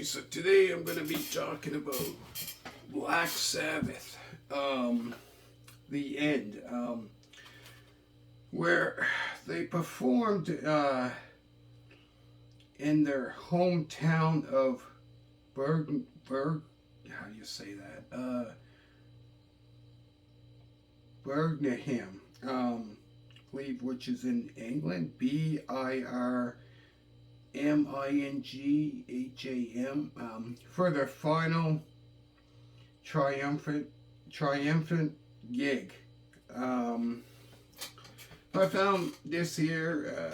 so today I'm going to be talking about Black Sabbath, the end, where they performed in their hometown of how do you say that? Birmingham, I believe, which is in England, Birmingham, for their final triumphant gig. I found this here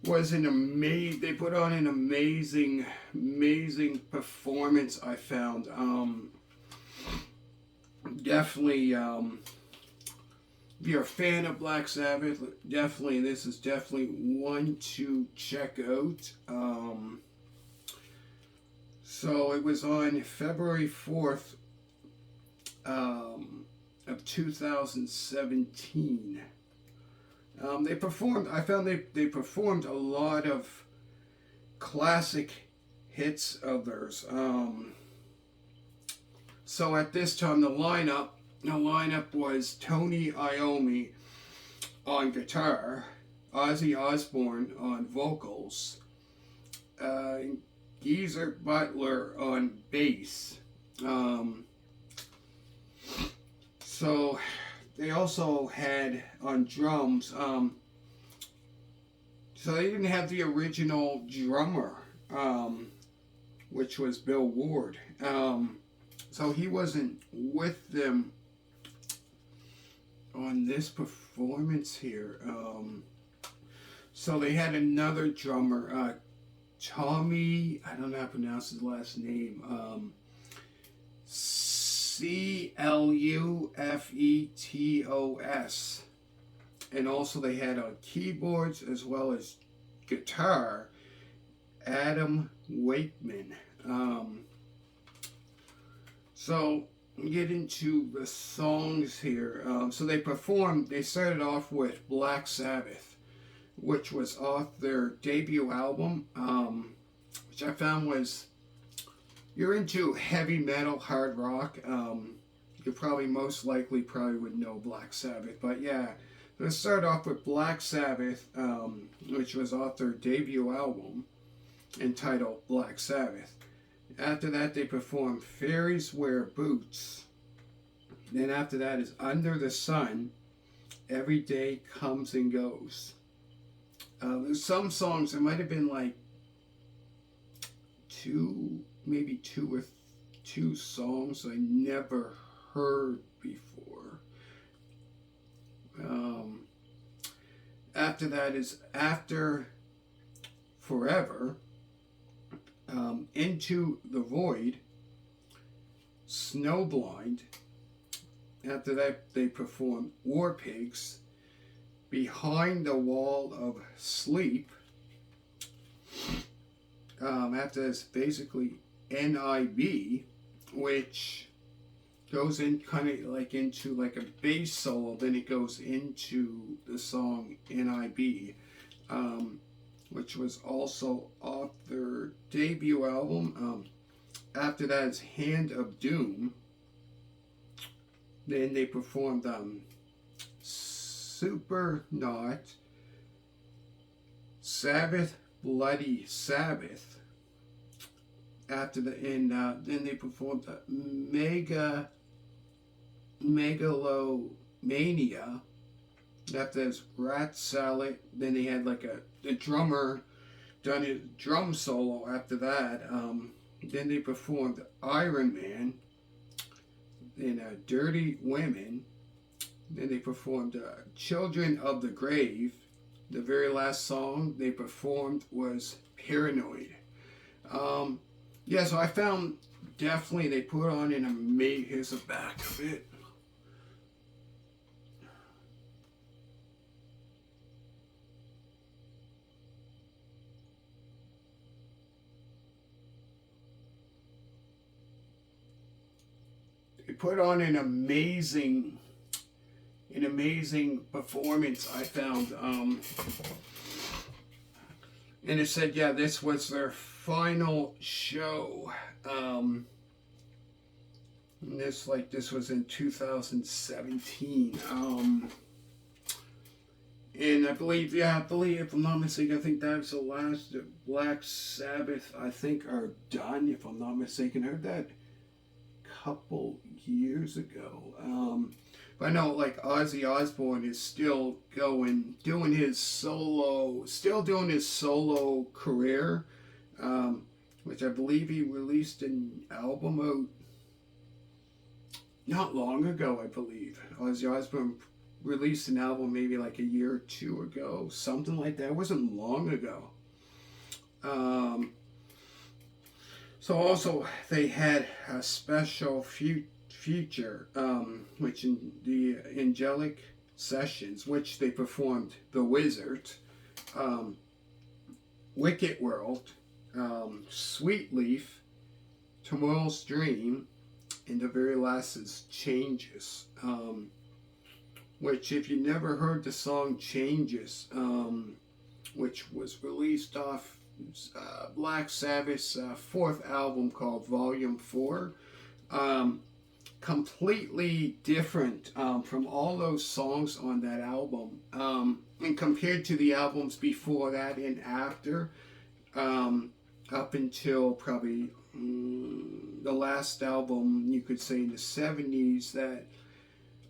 was an amazing. They put on an amazing performance. I found definitely. If you're a fan of Black Sabbath, definitely this is definitely one to check out. So it was on February 4th of 2017. They performed. I found they performed a lot of classic hits of theirs. So at this time, the lineup was Tony Iommi on guitar, Ozzy Osbourne on vocals, Geezer Butler on bass. So they also had on drums. So they didn't have the original drummer, which was Bill Ward. So he wasn't with them on this performance here. So they had another drummer, Tommy, I don't know how to pronounce his last name, Clufetos. And also they had on keyboards as well as guitar, Adam Wakeman. So get into the songs here. So they started off with Black Sabbath, which was off their debut album, which I found was, you're into heavy metal, hard rock, you probably most likely would know Black Sabbath. But yeah, let's start off with Black Sabbath, which was off their debut album entitled Black Sabbath. After that, they performed Fairies Wear Boots. Then after that is Under the Sun, Every Day Comes and Goes. There's some songs, there might have been like two or two songs I never heard before. After that is After Forever, Into the Void, Snowblind. After that, they performed War Pigs, Behind the Wall of Sleep. After this, basically NIB, which goes in kind of like into like a bass solo, then it goes into the song NIB, which was also off their debut album. After that is Hand of Doom. Then they performed Supernaut, Sabbath, Bloody Sabbath. After then they performed Megalomania. After that's Rat Salad. Then they had like the drummer done his drum solo after that. Then they performed Iron Man. Then Dirty Women. Then they performed Children of the Grave. The very last song they performed was Paranoid. Yeah, so I found definitely they put on an amazing, here's the back of it. They put on an amazing performance, I found. And it said, yeah, this was their final show. This was in 2017. And I believe, if I'm not mistaken, I think that was the last Black Sabbath, I think, are done, if I'm not mistaken. I heard that a couple years ago. But I know, like, Ozzy Osbourne is still doing his solo career, which I believe he released an album out not long ago, I believe. Ozzy Osbourne released an album maybe like a year or two ago, something like that. It wasn't long ago. Um, so also they had a special feature, which in the Angelic Sessions, which they performed The Wizard, um, Wicked World, Sweet Leaf, Tomorrow's Dream, and the very last is Changes. Which, if you never heard the song Changes, which was released off Black Sabbath's fourth album called Volume 4, completely different from all those songs on that album. And compared to the albums before that and after, up until probably the last album, you could say in the 70s, that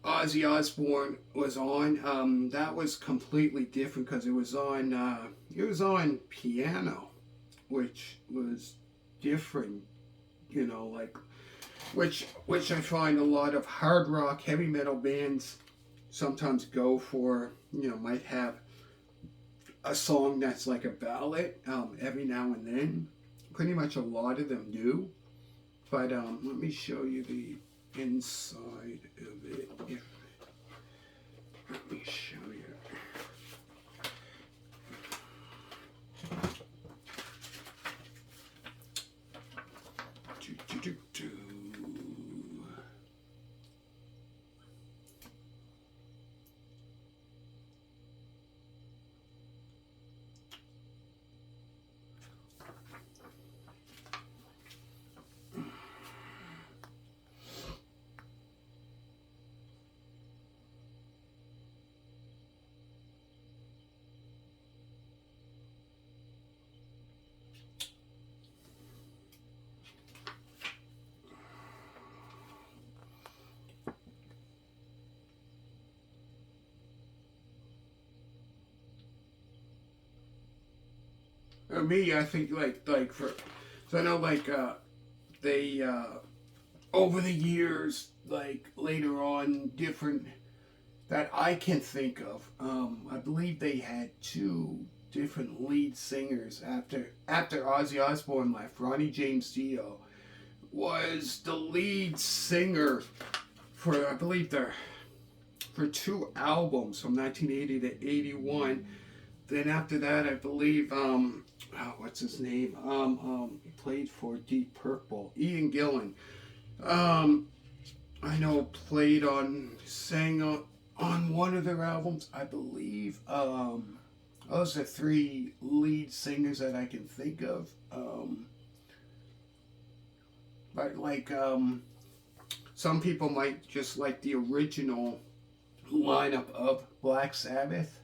Ozzy Osbourne was on, that was completely different because it was on piano, which was different, like which I find a lot of hard rock, heavy metal bands sometimes go for. Might have a song that's like a ballad every now and then. Pretty much a lot of them do. But let me show you the inside of it. Let me show you. Do, do, do, do. Me, I think so I know they over the years, like later on, different that I can think of. I believe they had two different lead singers after Ozzy Osbourne left. Ronnie James Dio was the lead singer for, I believe, for two albums from 1980 to 81. Then after that, I believe, what's his name? He played for Deep Purple. Ian Gillan. I know sang on one of their albums, I believe. Those are three lead singers that I can think of. But some people might just like the original lineup of Black Sabbath.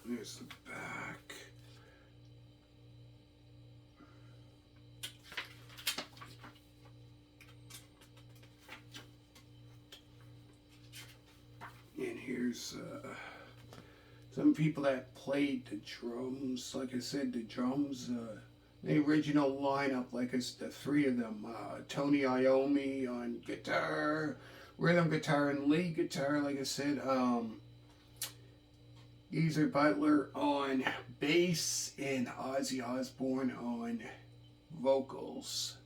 There's the back. And here's some people that played the drums. Like I said, the drums, the original lineup, like it's the three of them. Tony Iommi on guitar, rhythm guitar, and lead guitar, like I said. Geezer Butler on bass, and Ozzy Osbourne on vocals.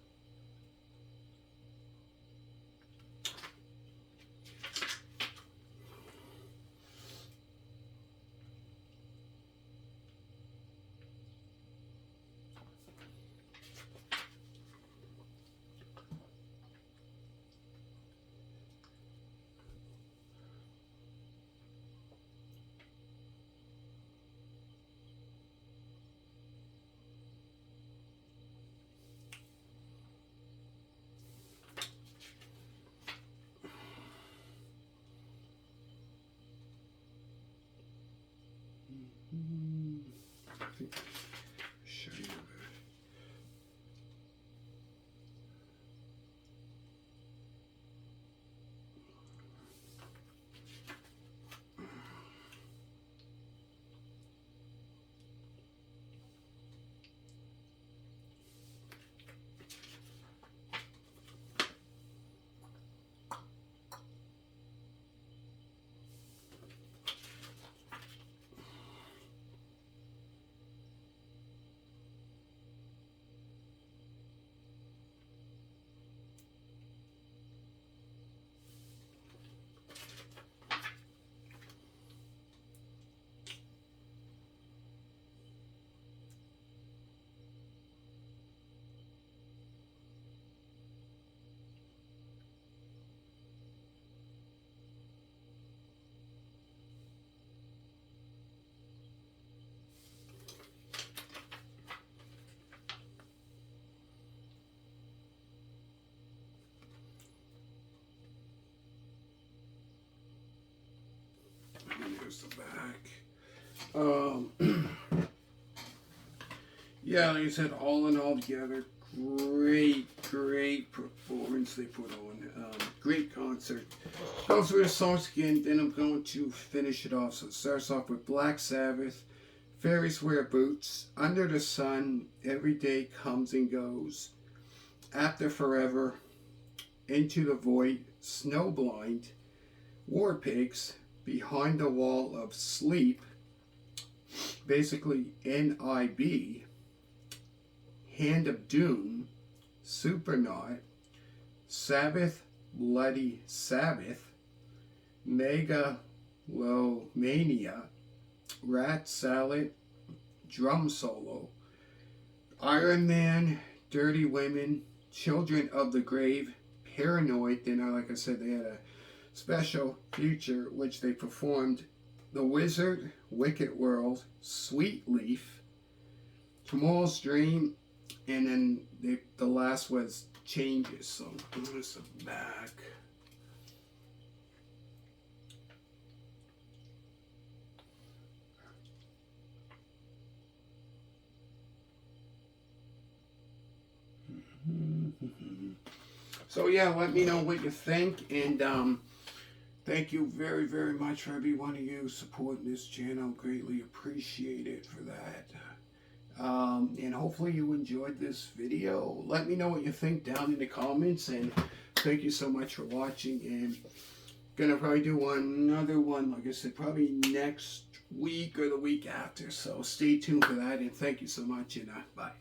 Show you that. There's the back. Yeah, like I said, all in all together, great performance they put on. Great concert. Go through the songs again, then I'm going to finish it off. So it starts off with Black Sabbath, Fairies Wear Boots, Under the Sun, Every Day Comes and Goes, After Forever, Into the Void, Snowblind, War Pigs, Behind the Wall of Sleep, basically NIB, Hand of Doom, Supernaut, Sabbath, Bloody Sabbath, Megalomania, Rat Salad, Drum Solo, Iron Man, Dirty Women, Children of the Grave, Paranoid. Then, like I said, they had a special feature which they performed The Wizard, Wicked World, Sweet Leaf, Tomorrow's Dream, and then the last was Changes. So here's the back. So yeah, let me know what you think, and thank you very much for every one of you supporting this channel. Greatly appreciate it for that. And hopefully you enjoyed this video. Let me know what you think down in the comments, and thank you so much for watching. And gonna probably do another one, like I said, probably next week or the week after. So stay tuned for that, and thank you so much, and bye.